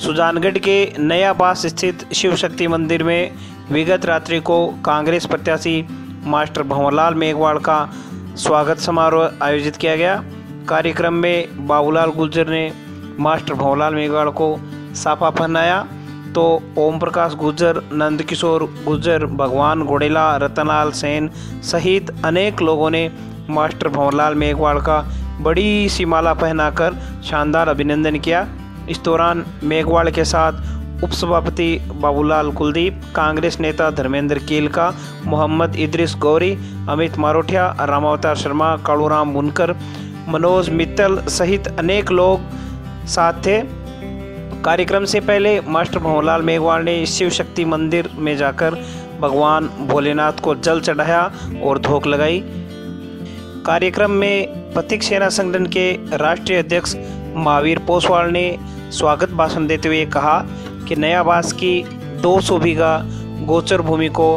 सुजानगढ़ के नयाबास स्थित शिव शक्ति मंदिर में विगत रात्रि को कांग्रेस प्रत्याशी मास्टर भंवरलाल मेघवाल का स्वागत समारोह आयोजित किया गया। कार्यक्रम में बाबूलाल गुर्जर ने मास्टर भंवरलाल मेघवाल को साफा पहनाया तो ओम प्रकाश गुर्जर, नंदकिशोर गुर्जर, भगवान घोड़ेला, रतनलाल सेन सहित अनेक लोगों ने मास्टर भंवरलाल मेघवाल का बड़ी सी माला पहनाकर शानदार अभिनंदन किया। इस दौरान मेघवाल के साथ उपसभापति बाबूलाल कुलदीप, कांग्रेस नेता धर्मेंद्र कीलका, मोहम्मद इद्रिस गौरी, अमित मारोठिया, रामावतार शर्मा, कालूराम बुनकर, मनोज मित्तल सहित अनेक लोग साथ थे। कार्यक्रम से पहले मास्टर भंवरलाल मेघवाल ने शिव शक्ति मंदिर में जाकर भगवान भोलेनाथ को जल चढ़ाया और धोख लगाई। कार्यक्रम में प्रतीक सेना संगठन के राष्ट्रीय अध्यक्ष महावीर पोसवाल ने स्वागत भाषण देते हुए कहा कि नयाबास की 200 बीघा गोचर भूमि को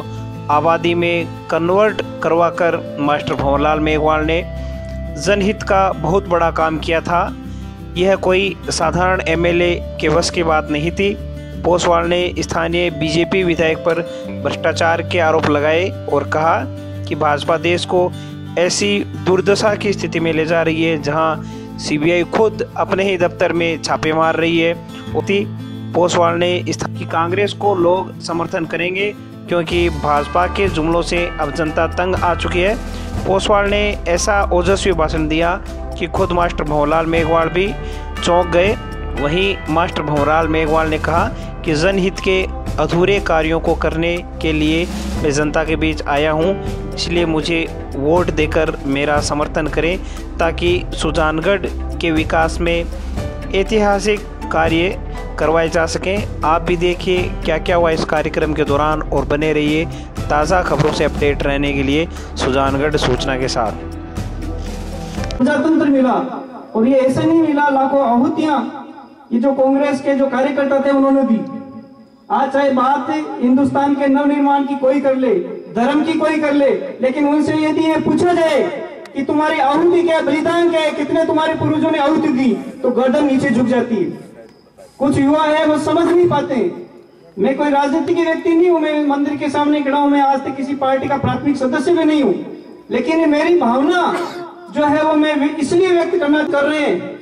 आबादी में कन्वर्ट करवाकर मास्टर भंवरलाल मेघवाल ने जनहित का बहुत बड़ा काम किया था। यह कोई साधारण एमएलए के बस की बात नहीं थी। पोसवाल ने स्थानीय बीजेपी विधायक पर भ्रष्टाचार के आरोप लगाए और कहा कि भाजपा देश को ऐसी दुर्दशा की स्थिति में ले जा रही है जहां सीबीआई खुद अपने ही दफ्तर में छापे मार रही है। पोसवाल ने कि कांग्रेस को लोग समर्थन करेंगे क्योंकि भाजपा के जुमलों से अब जनता तंग आ चुकी है। पोसवाल ने ऐसा ओजस्वी भाषण दिया कि खुद मास्टर भंवरलाल मेघवाल भी चौंक गए। वहीं मास्टर भंवरलाल मेघवाल ने कहा कि जनहित के अधूरे कार्यों को करने के लिए मैं जनता के बीच आया हूं, इसलिए मुझे वोट देकर मेरा समर्थन करें ताकि सुजानगढ़ के विकास में ऐतिहासिक कार्य करवाए जा सकें। आप भी देखिए क्या क्या हुआ इस कार्यक्रम के दौरान और बने रहिए ताज़ा खबरों से अपडेट रहने के लिए सुजानगढ़ सूचना के साथ। प्रजातंत्र मिला और ये ऐसे नहीं मिला, लाखों आहुतियां ये जो कांग्रेस के जो कार्यकर्ता थे उन्होंने दी। आज चाहे बात हिंदुस्तान के नवनिर्माण की कोई कर ले, धर्म की कोई कर ले, लेकिन उनसे यदि ये पूछा जाए कि तुम्हारी आहुति क्या है, बलिदान क्या है, कितने तुम्हारे पूर्वजों ने आहुति दी, तो गर्दन नीचे झुक जाती है। कुछ युवा है वो समझ नहीं पाते। मैं कोई राजनीतिक व्यक्ति नहीं हूं, मैं मंदिर के सामने खड़ा हूं, मैं आज तक किसी पार्टी का प्राथमिक सदस्य भी नहीं हूं, लेकिन मेरी भावना जो है वो मैं इसलिए व्यक्त करना कर रहे हैं।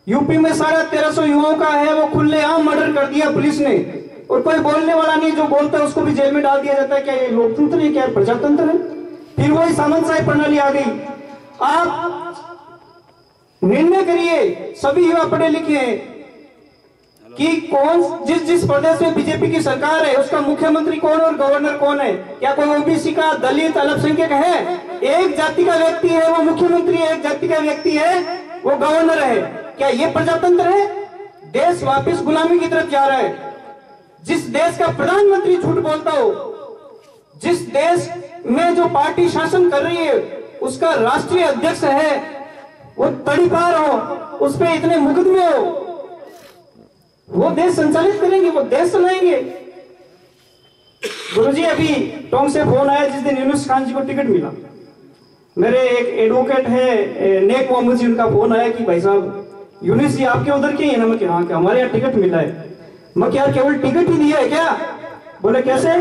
यूपी में 1350 युवाओं का है वो खुलेआम मर्डर कर दिया पुलिस ने और कोई बोलने वाला नहीं, जो बोलता है उसको भी जेल में डाल दिया जाता है। क्या ये लोकतंत्र है, क्या प्रजातंत्र है? फिर वही सामंतशाही प्रणाली आ गई। आप निर्णय करिए, सभी युवा पढ़े लिखे हैं, कि कौन जिस प्रदेश में बीजेपी की सरकार है उसका मुख्यमंत्री कौन और गवर्नर कौन है? क्या कोई ओबीसी का, दलित, अल्पसंख्यक है? एक जाति का व्यक्ति है वो मुख्यमंत्री है, एक जाति का व्यक्ति है वो गवर्नर है। क्या ये प्रजातंत्र है? देश वापस गुलामी की तरफ जा रहा है। जिस देश का प्रधानमंत्री झूठ बोलता हो, जिस देश में जो पार्टी शासन कर रही है उसका राष्ट्रीय अध्यक्ष है वो तड़ीपार हो, उस पर इतने मुकदमे हो, वो देश संचालित करेंगे, वो देश चलाएंगे? गुरुजी अभी टोंक से फोन आया जिस दिन यूनुस खान जी को टिकट मिला। मेरे एक एडवोकेट है नेक मोहम्मद जी, उनका फोन आया कि भाई साहब यूनुस जी आपके उधर के हैं ना? मैं क्या हाँ, हमारे यहाँ टिकट मिला है। मैं क्या केवल टिकट ही दिया है क्या? बोले कैसे?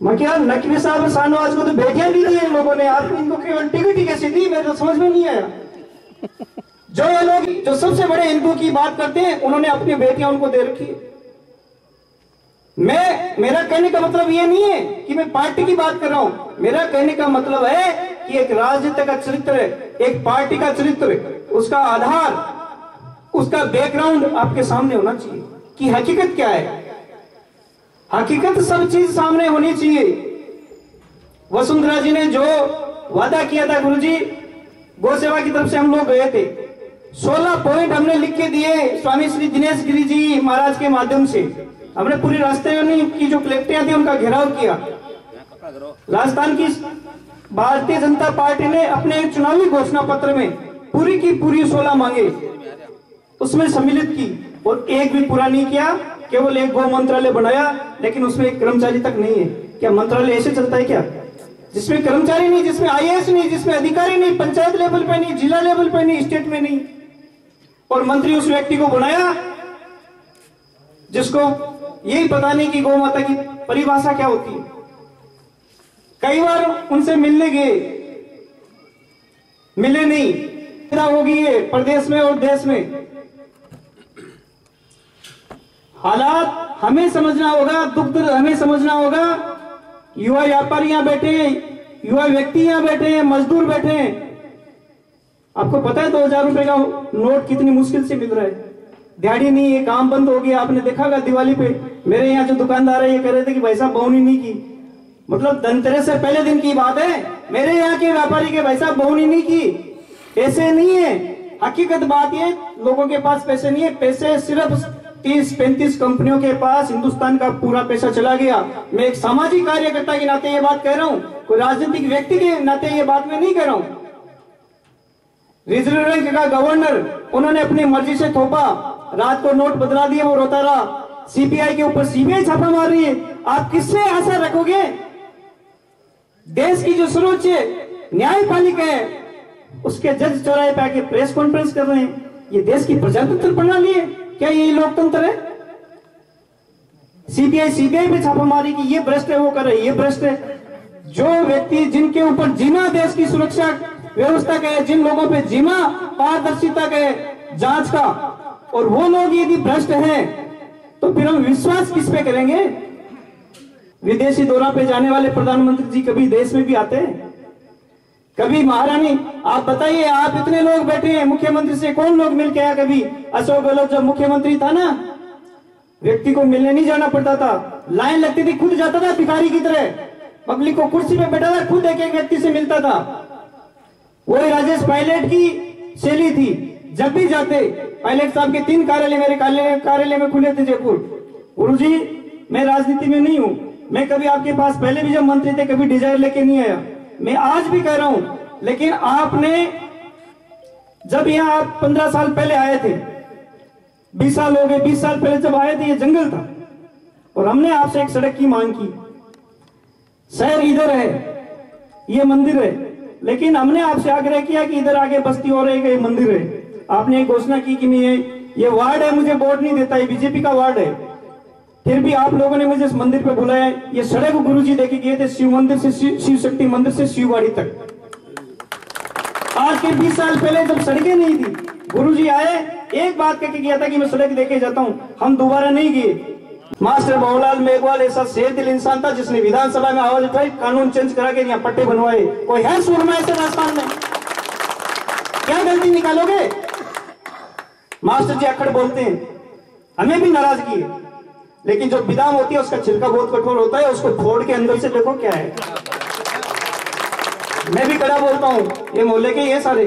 मैं क्या नकवी साहब शाहनवाज को तो बेटियां भी दी इन लोगों ने, आप इनको केवल टिकट ही कैसे दी? मेरे तो समझ में नहीं आया। जो ये लोग जो सबसे बड़े हिंदू की बात करते हैं उन्होंने अपनी बेटियां उनको दे रखी है। मेरा कहने का मतलब ये नहीं है कि मैं पार्टी की बात कर रहा हूं। मेरा कहने का मतलब है कि एक राजनीति का चरित्र, एक पार्टी का चरित्र, उसका आधार, उसका बैकग्राउंड आपके सामने होना चाहिए कि हकीकत क्या है। हकीकत सब चीज सामने होनी चाहिए। वसुंधरा जी ने जो वादा किया था गुरुजी, गौ सेवा की तरफ से हम लोग गए थे, 16 पॉइंट हमने लिख के दिए स्वामी श्री दिनेश गिरी जी महाराज के माध्यम से। हमने पूरी रास्ते की जो कलेक्टरियां थी उनका घेराव किया। राजस्थान की भारतीय जनता पार्टी ने अपने चुनावी घोषणा पत्र में पूरी की पूरी 16 मांगे उसमें सम्मिलित की और एक भी पूरा नहीं किया। केवल एक गौ मंत्रालय बनाया, लेकिन उसमें एक कर्मचारी तक नहीं है। क्या मंत्रालय ऐसे चलता है क्या, जिसमें कर्मचारी नहीं, जिसमें आईएएस नहीं, जिसमें अधिकारी नहीं, पंचायत लेवल पे नहीं, जिला लेवल पे नहीं, स्टेट में नहीं, और मंत्री उस व्यक्ति को बनाया जिसको यही पता नहीं कि गौ माता की परिभाषा क्या होती है। कई बार उनसे मिलने गए, मिले नहीं, होगी है प्रदेश में और देश में। हालात हमें समझना होगा, दुख दर्द हमें समझना होगा। युवा व्यापारी यहां बैठे हैं, युवा व्यक्ति यहां बैठे हैं, मजदूर बैठे हैं। आपको पता है 2000 रुपए का नोट कितनी मुश्किल से मिल रहा है। दिहाड़ी नहीं है, काम बंद हो गया। आपने देखा होगा दिवाली पे मेरे यहाँ जो दुकानदार है ये कह रहे थे कि भाई साहब बहुनी नहीं की, मतलब धनतेरस से पहले दिन की बात है। मेरे यहाँ के व्यापारी के भाई साहब बहुनी नहीं की। पैसे नहीं है, हकीकत बात ये लोगों के पास पैसे नहीं है। पैसे सिर्फ 30-35 कंपनियों के पास हिंदुस्तान का पूरा पैसा चला गया। मैं एक सामाजिक कार्यकर्ता के नाते ये बात कह रहा हूं, कोई राजनीतिक व्यक्ति के नाते ये बात मैं नहीं कह रहा हूं। रिजर्व बैंक का गवर्नर, उन्होंने अपनी मर्जी से थोपा, रात को नोट बदला दिए, वो रोता रहा। सीबीआई के ऊपर सीबीआई छापा मार रही है। आप किससे आशा रखोगे? देश की जो सर्वोच्च न्यायपालिका है उसके जज चौराहे पे आके प्रेस कॉन्फ्रेंस कर रहे हैं। ये देश की प्रजातंत्र प्रणाली है क्या? ये लोकतंत्र है? सीबीआई पे छापामारी की, ये भ्रष्ट है, वो कर रहे, ये भ्रष्ट है। जो व्यक्ति जिनके ऊपर जिम्मा देश की सुरक्षा व्यवस्था का है, जिन लोगों पे जिम्मा पारदर्शिता का है, जांच का, और वो लोग यदि भ्रष्ट हैं तो फिर हम विश्वास किस पे करेंगे? विदेशी दौरा पे जाने वाले प्रधानमंत्री जी कभी देश में भी आते हैं? कभी महारानी, आप बताइए, आप इतने लोग बैठे हैं, मुख्यमंत्री से कौन लोग मिल के आया? कभी अशोक गहलोत जब मुख्यमंत्री था ना, व्यक्ति को मिलने नहीं जाना पड़ता था, लाइन लगती थी, खुद जाता था भिखारी की तरह, पब्लिक को कुर्सी पे बैठा था, खुद एक एक व्यक्ति से मिलता था। वही राजेश पायलट की शैली थी। जब भी जाते, पायलट साहब के 3 कार्यालय मेरे कार्यालय में खुले थे जयपुर। गुरुजी, मैं राजनीति में नहीं हूं, मैं कभी आपके पास पहले भी जब मंत्री थे कभी डिजायर लेके नहीं आया, मैं आज भी कह रहा हूं। लेकिन आपने जब यहां आप 15 साल पहले आए थे, 20 साल हो गए, 20 साल पहले जब आए थे ये जंगल था और हमने आपसे एक सड़क की मांग की। शहर इधर है, ये मंदिर है, लेकिन हमने आपसे आग्रह किया कि इधर आगे बस्ती और एक मंदिर है। आपने एक घोषणा की कि मैं ये वार्ड है, मुझे वोट नहीं देता, ये बीजेपी का वार्ड है। फिर भी आप लोगों ने मुझे इस मंदिर पे बुलाया। ये सड़क गुरुजी देके गए थे, शिव मंदिर से शिव शक्ति मंदिर से शिववाड़ी तक। आज के 20 साल पहले जब सड़कें नहीं थी, गुरुजी आए, एक बात करके गया था कि मैं सड़क देके जाता हूं, हम दोबारा नहीं गए। मास्टर भंवरलाल मेघवाल ऐसा शेर दिल इंसान था जिसने विधानसभा में आवाज उठाई, कानून चेंज करा के यहाँ पट्टे बनवाए। कोई है सूरमा ऐसे राजस्थान में? क्या गलती निकालोगे? मास्टर जी अखड़ बोलते हैं, हमें भी नाराजगी है, लेकिन जो बिदाम होती है उसका छिलका बहुत कठोर होता है, उसको फोड़ के अंदर से देखो क्या है। मैं भी कड़ा बोलता हूँ, ये मोहल्ले के ये सारे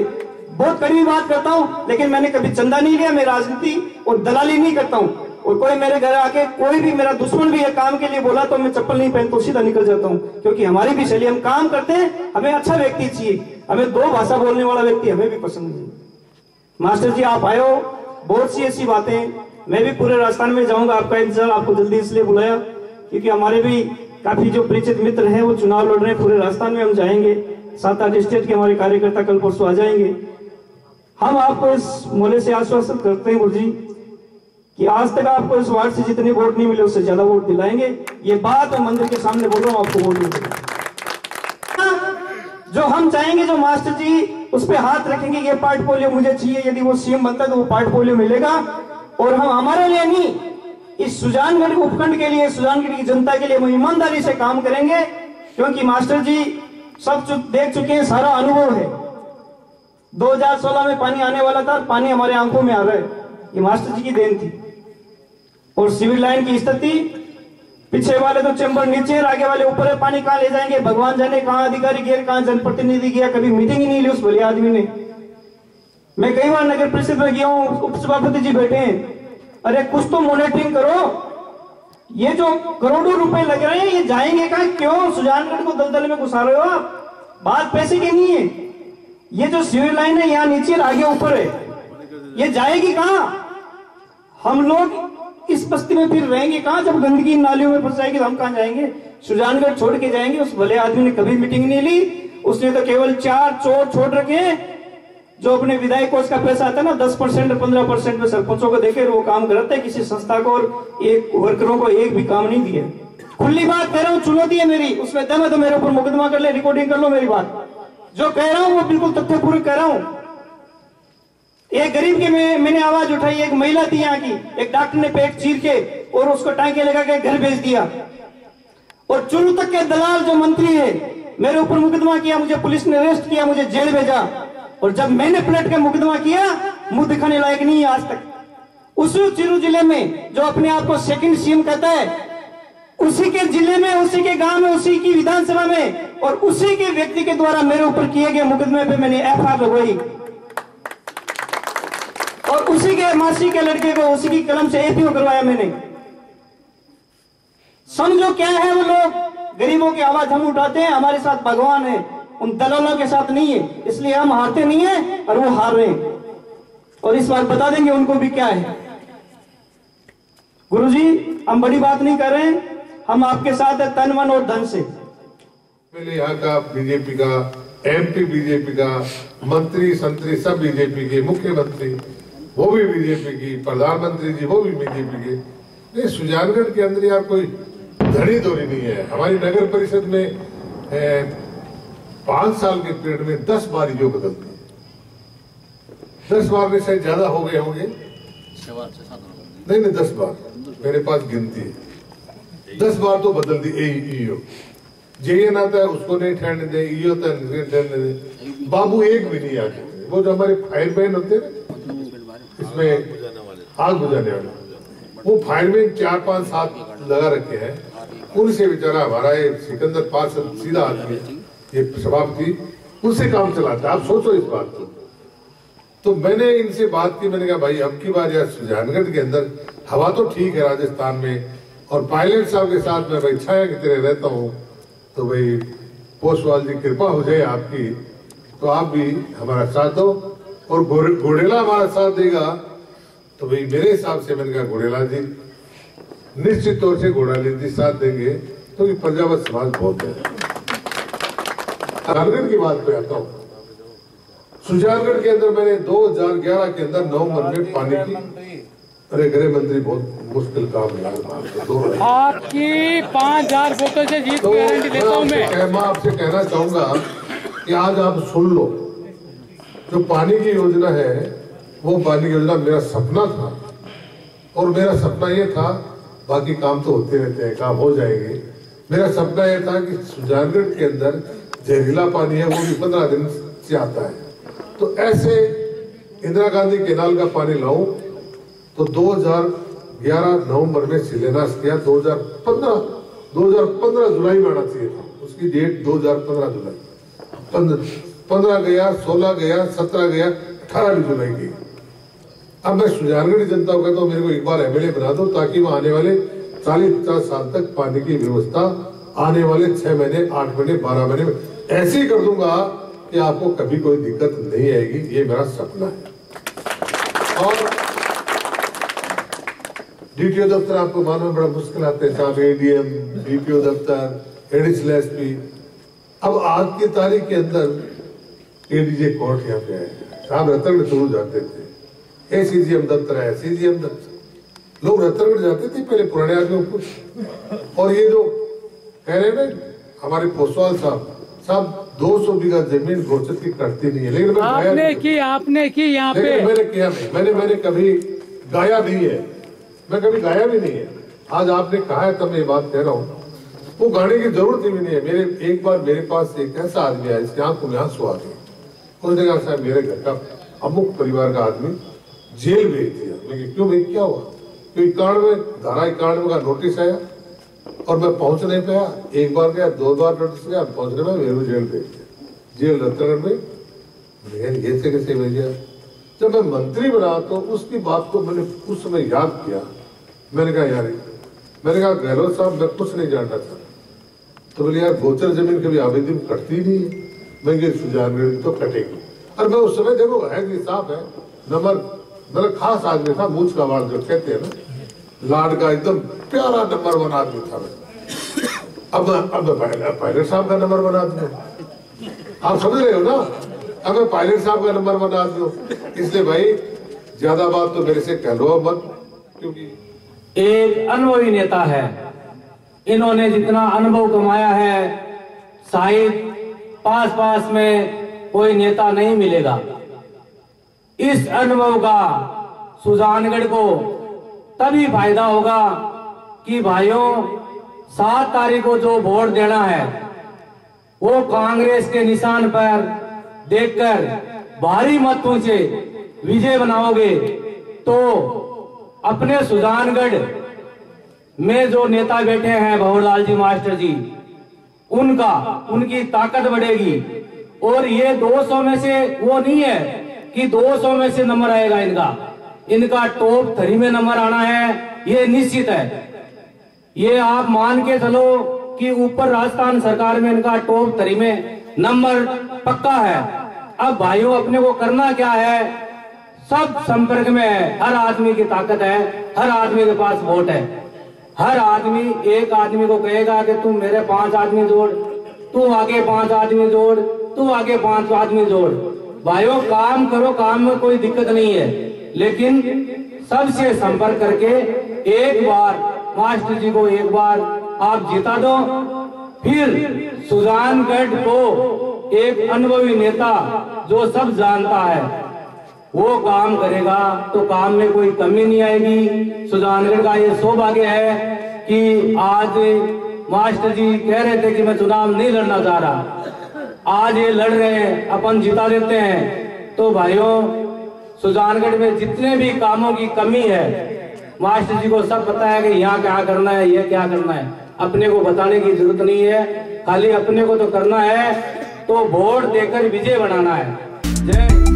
बहुत कड़वी बात करता हूँ, लेकिन मैंने कभी चंदा नहीं लिया, मैं राजनीति और दलाली नहीं करता हूँ। और कोई मेरे घर आके, कोई भी मेरा दुश्मन भी ये काम के लिए बोला तो मैं चप्पल नहीं पहनता, सीधा निकल जाता हूँ, क्योंकि हमारी भी शैली, हम काम करते हैं, हमें अच्छा व्यक्ति चाहिए, हमें 2 भाषा बोलने वाला व्यक्ति हमें भी पसंद नहीं। मास्टर जी आप आए हो, बहुत सी ऐसी बातें, मैं भी पूरे राजस्थान में जाऊंगा, आपका इंतजार, आपको जल्दी इसलिए बुलाया क्योंकि हमारे भी काफी जो परिचित मित्र हैं वो चुनाव लड़ रहे हैं। पूरे राजस्थान में हम जाएंगे, 7-8 स्टेट के हमारे कार्यकर्ता कल परसों आ जाएंगे। हम आपको इस मोहल्ले से आश्वासन करते हैं गुरुजी कि आज तक आपको इस वार्ड से जितने वोट नहीं मिले उससे ज्यादा वोट दिलाएंगे। ये बात मैं मंदिर के सामने बोल रहा हूँ, आपको वोट नहीं मिलेगा। जो हम चाहेंगे, जो मास्टर जी उस पर हाथ रखेंगे, ये पोर्टफोलियो मुझे चाहिए, यदि वो सीएम बनता है तो वो पोर्टफोलियो मिलेगा। और हम हमारे लिए नहीं, इस सुजानगढ़ उपखंड के लिए, सुजानगढ़ की जनता के लिए हम ईमानदारी से काम करेंगे, क्योंकि मास्टर जी सब देख चुके हैं, सारा अनुभव है। 2016 में पानी आने वाला था, पानी हमारे आंखों में आ रहा है, ये मास्टर जी की देन थी। और सिविल लाइन की स्थिति, पीछे वाले तो चैम्बर नीचे, आगे वाले ऊपर है, पानी कहां ले जाएंगे भगवान जाने, कहां अधिकारी गए, कहां जनप्रतिनिधि गया, कभी मीटिंग ही नहीं ली उस भले आदमी ने। मैं कई बार नगर परिषद में गया हूं, उप सभापति जी बैठे हैं, अरे कुछ तो मॉनिटरिंग करो, ये जो करोड़ों रुपए लग रहे हैं ये जाएंगे कहां? क्यों सुजानगढ़ को दलदल में घुसा रहे हो आप? बात पैसे की नहीं है। ये जो सिविल लाइन है यहाँ नीचे आगे ऊपर है, ये जाएगी कहां? हम लोग इस बस्ती में फिर रहेंगे कहां? जब गंदगी नालियों में फंस जाएगी तो हम कहां जाएंगे? सुजानगढ़ छोड़ के जाएंगे। उस भले आदमी ने कभी मीटिंग नहीं ली, उसने तो केवल 4 चोर छोड़ रखे हैं जो अपने विधायक कोष का पैसा आता है ना 10% और 15% में सरपंचों को देके वो काम करते हैं, किसी संस्था को और एक वर्करों को एक भी काम नहीं दिए। खुली बात कह रहा हूँ, चुनौती है मेरी, उसमें दम है तो मेरे ऊपर मुकदमा कर ले, रिकॉर्डिंग कर लो मेरी बात। जो कह रहा हूँ वो बिल्कुल तथ्यपूर्ण कह रहा हूँ। एक गरीब के मैंने आवाज उठाई, एक महिला थी यहाँ की, एक डॉक्टर ने पेट चीर के और उसको टांके लगा के घर भेज दिया। और चुरू तक के दलाल जो मंत्री है मेरे ऊपर मुकदमा किया, मुझे पुलिस ने अरेस्ट किया, मुझे जेल भेजा। और जब मैंने पलट के मुकदमा किया, मुंह दिखाने लायक नहीं है आज तक। उसी चुरू जिले में जो अपने आप को सेकंड सीएम कहता है, उसी के जिले में, उसी के गांव में, उसी की विधानसभा में और उसी के व्यक्ति के द्वारा मेरे ऊपर किए गए मुकदमे पे मैंने एफआईआर लगवाई और उसी के मासी के लड़के को उसी की कलम से एपीओ करवाया मैंने। समझो क्या है वो लोग। गरीबों की आवाज हम उठाते हैं, हमारे साथ भगवान है, उन दलालों के साथ नहीं है, इसलिए हम हारते नहीं है और वो हार रहे हैं। और इस बार बता देंगे उनको भी क्या है। गुरुजी, हम बड़ी बात नहीं कर रहे हैं, हम आपके साथ है तन मन और धन से। पहले यहाँ का बीजेपी का, एमपी बीजेपी का, मंत्री संतरी सब बीजेपी के, मुख्यमंत्री वो भी बीजेपी की, प्रधानमंत्री जी वो भी बीजेपी के। नहीं, सुजानगढ़ के अंदर यार कोई धड़ी धोरी नहीं है। हमारी नगर परिषद में 5 साल के पीरियड में 10 बार जो बदलती है, 10 बार में शायद ज्यादा हो गए होंगे, नहीं 10 बार मेरे पास गिनती है। 10 बार तो बदल दी। ईओ जेएन आता है उसको नहीं ठहरने दे, ईओ तो नहीं ठहरने दे, बाबू एक भी नहीं आते। वो जो हमारे फायरमैन होते हैं इसमें आग बुझाने वाले, वो फायरमैन 4-5 साथ लगा रखे हैं, उनसे बेचारा हमारा ये सिकंदर पार्षद सीधा आदमी, ये सभापति, उनसे काम चलाता है। आप सोचो इस बात को। तो मैंने इनसे बात की, मैंने कहा भाई अब की बार यार सुजानगढ़ के अंदर हवा तो ठीक है राजस्थान में, और पायलट साहब के साथ मैं भाई छाया की तरह रहता हूँ, तो भाई पोस्टवाल जी कृपा हो जाए आपकी, तो आप भी हमारा साथ दो। और घोड़ेला हमारा साथ देगा तो भाई मेरे हिसाब से मैंने कहा घोड़ेला जी निश्चित तौर से घोड़ेला जी साथ देंगे, तो ये प्रजावत समाज बहुत है। सुजानगढ़ की बात पे आता हूँ। सुजानगढ़ के अंदर मैंने 2011 के अंदर नवंबर में पानी की, अरे गृह मंत्री बहुत मुश्किल काम है आपकी 5000 वोटों से जीत तो गारंटी देता हूं मैं आपसे कहना चाहूंगा कि आज आप सुन लो, जो पानी की योजना है वो पानी की योजना मेरा सपना था, और मेरा सपना ये था, बाकी काम तो होते रहते हैं, काम हो जाएंगे। मेरा सपना ये था कि सुजानगढ़ के अंदर जहरीला पानी है वो भी 15 दिन से आता है, तो ऐसे इंदिरा गांधी केनाल का पानी लाऊं। तो 2011 नवंबर में शिलान्यास किया, 2015 जुलाई में आना चाहिए था, उसकी डेट 2015 जुलाई, 15 गया, 16 गया, 17 गया, 18 जुलाई की। अब मैं सुजानगढ़ जनता को कहता हूँ मेरे को एक बार एमएलए बना दो, ताकि वहां आने वाले 40-50 साल तक पानी की व्यवस्था आने वाले 6 महीने, 8 महीने, 12 महीने में ऐसे ही कर दूंगा कि आपको कभी कोई दिक्कत नहीं आएगी। ये मेरा सपना है। और डीटीओ दफ्तर आपको मालूम है बड़ा मुश्किल आते हैं साहब, एडीएम, डीटीओ दफ्तर, एडिशनल एसपी। अब आज की तारीख के अंदर एडीजे कोर्ट यहाँ पे है, साहब रतनगढ़ जरूर जाते थे, एसीजीएम दफ्तर है, सीजीएम दफ्तर, लोग रतनगढ़ जाते थे पहले पुराने आदमियों को। और ये जो कह रहे हैं हमारे पोस्टवाल साहब 200 बीघा जमीन गोचर की करती नहीं है, लेकिन आपने की यहाँ पे मैंने किया नहीं, मैंने कभी गाया नहीं है, मैं कभी गाया भी नहीं है। आज आपने कहा है तब मैं ये बात कह रहा हूँ, वो गाने की जरूरत ही नहीं है। एक बार मेरे पास एक ऐसा आदमी आया, इसके आंखों में आंसू आ गए, उसने कहा साहब मेरे घर का अमुक परिवार का आदमी जेल भेज दिया। मैं क्यों भाई, क्या हुआ? तो 91 धारा 91 का नोटिस आया और मैं पहुंच नहीं पाया, एक बार गया, 2 बार नोटिस गया, पहुंचने में मेरे जेल भेज दिया, जेल रतनगढ़ में। ये से कैसे भेज दिया? जब मैं मंत्री बना तो उसकी बात को मैंने उस समय याद किया, मैंने कहा यार, मैंने कहा गहलोत साहब मैं कुछ नहीं जानता था, तो बोले यार गोचर जमीन कभी आवेदन कटती नहीं है, मैं सुजानगढ़ तो कटेगी। और मैं उस समय देखो है कि साफ है, मतलब खास आदमी था, मूछ का वाल जो कहते हैं ना, लाड का एकदम प्यारा नंबर 1 आदमी था मैं। अब पायलट साहब का नंबर 1 आदमी, आप समझ रहे हो ना? अब मैं पायलट साहब का नंबर बना दूं, इसलिए भाई ज्यादा बात तो मेरे से कहलो मत, क्योंकि एक अनुभवी नेता है। इन्होंने जितना अनुभव कमाया है शायद पास में कोई नेता नहीं मिलेगा। इस अनुभव का सुजानगढ़ को तभी फायदा होगा कि भाइयों 7 तारीख को जो वोट देना है वो कांग्रेस के निशान पर देखकर भारी मतों से विजय बनाओगे तो अपने सुजानगढ़ में जो नेता बैठे हैं भंवरलाल जी मास्टर जी, उनकी ताकत बढ़ेगी। और ये 200 में से वो नहीं है कि 200 में से नंबर आएगा इनका टॉप 3 में नंबर आना है, ये निश्चित है। ये आप मान के चलो कि ऊपर राजस्थान सरकार में इनका टॉप 3 में नंबर पक्का है। अब भाइयों अपने को करना क्या है, सब संपर्क में है, हर आदमी की ताकत है, हर आदमी के पास वोट है। हर आदमी एक आदमी को कहेगा कि तुम मेरे 5 आदमी जोड़, तू आगे 5 आदमी जोड़, तू आगे 5 आदमी जोड़। भाइयों काम करो, काम में कोई दिक्कत नहीं है, लेकिन सबसे संपर्क करके एक बार मास्टर जी को एक बार आप जिता दो, फिर सुजानगढ़ को एक अनुभवी नेता जो सब जानता है वो काम करेगा तो काम में कोई कमी नहीं आएगी। सुजानगढ़ का ये सौभाग्य है कि आज मास्टर जी कह रहे थे कि मैं चुनाव नहीं लड़ना चाह रहा, आज ये लड़ रहे हैं, अपन जिता देते हैं। तो भाइयों सुजानगढ़ में जितने भी कामों की कमी है मास्टर जी को सब पता है कि यहाँ क्या करना है, ये क्या करना है, अपने को बताने की जरूरत नहीं है, खाली अपने को तो करना है, तो वोट देकर विजय बनाना है। जय